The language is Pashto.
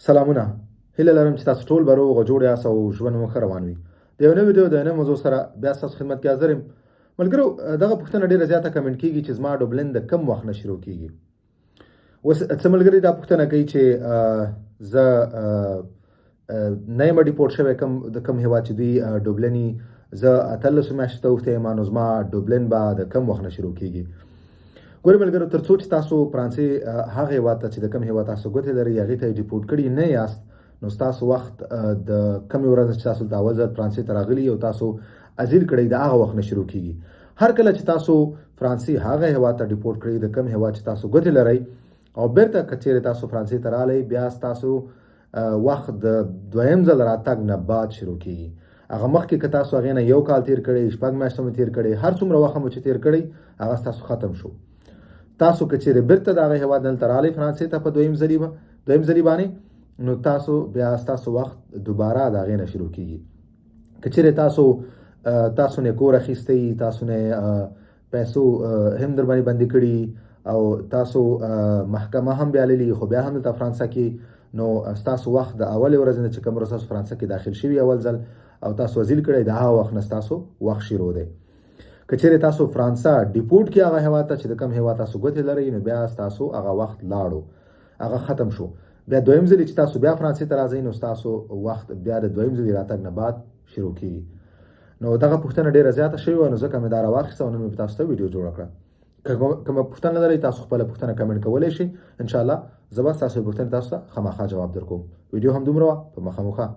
سلامونه. هیله لرم چې تاسو ټول به روغ او جوړ یاست او ژوند مو ښه روان وي. د یو نوې ویډیو د نوې موضوع سره بیا ستاسو خدمت کې حاضر یم. ملګرو، دغه پوښتنه ډېره زیاته کمنټ کېږي چې زما ډوبلن د کم وخت نه شروع کېږي. اوس څه ملګري دا پوښتنه کوي چې زه نه یم ډیپورټ شوی د کم هېواد چې دوی ډوبلني، زه 18 میاشتو ته اوښتی یم، نو زما ډوبلن به د کم وخت نه شروع کېږي. ګورئ ملګرو، تر څو چې تاسو فرانسې هغه هېواد ته چې د کوم هېواد تاسو ګوتې لرئ هغې ته ډیپورټ کړي نه یاست، نو ستاسو وخت د کمې ورځې چې تاسو د اول ځل فرانسې ته راغلي او تاسو ازیل کړئ د هغه وخت نه شروع کېږي. هر کله چې تاسو فرانسې هغه هېواد ته ډیپورټ کړئ د کوم هېواد چې تاسو ګوتې لرئ او بیرته که چیرې تاسو فرانسې ته راغلی، بیا ستاسو وخت د دویم ځل راتګ نه بعد شروع کېږي. هغه مخکې که تاسو هغې نه 1 کال تیر کړی، 6 میاشتې مو تیر کړی، هر څومره وخت مو چې تیر کړی هغه ستاسو ختم شو. تاسو که چیرې بیرته د هغه هېواد دلته راغلی فرانسې ته په دویم ځلي باندې، نو تاسو بیا ستاسو وخت دوباره د هغې نه شروع کېږي. که چیرې تاسو نه کور اخیستی، تاسو نه پیسو هم در باندې بندي کړي او تاسو محکمه هم بیاللي، خو بیا هم دلته فرانسه کې، نو ستاسو وخت د اولې ورځې نه چې کوم ورځ تاسو فرانسه کې داخل شوي اول ځل او تاسو ازیل کړی، د هغه وخت نه ستاسو وخت شروع دی. که چیرې تاسو فرانسه ډیپورټ کړي هغه هېواد ته چې د کوم هېواد تاسو ګوتې لرئ، نو بیا ستاسو هغه وخت لاړو، هغه ختم شو. بیا دویم ځلي چې تاسو بیا فرانسې ته راځئ، نو ستاسو وخت بیا د دویم ځلي راتګ نه بعد شروع کېږي. نو دغه پوښتنه ډېره زیاته شوې وه، نو ځکه مې دا راواخیسته او نن مې په تاسو ته ویډیو جوړه کړه. که کومه پوښتنه لرئ تاسو خپله پوښتنه کمنټ کولی شئ. انشاءالله زه به ستاسو پوښتنې تاسو ته خامخا جواب درکوم. ویډیو هم دومره وه، په مخه مو ښه.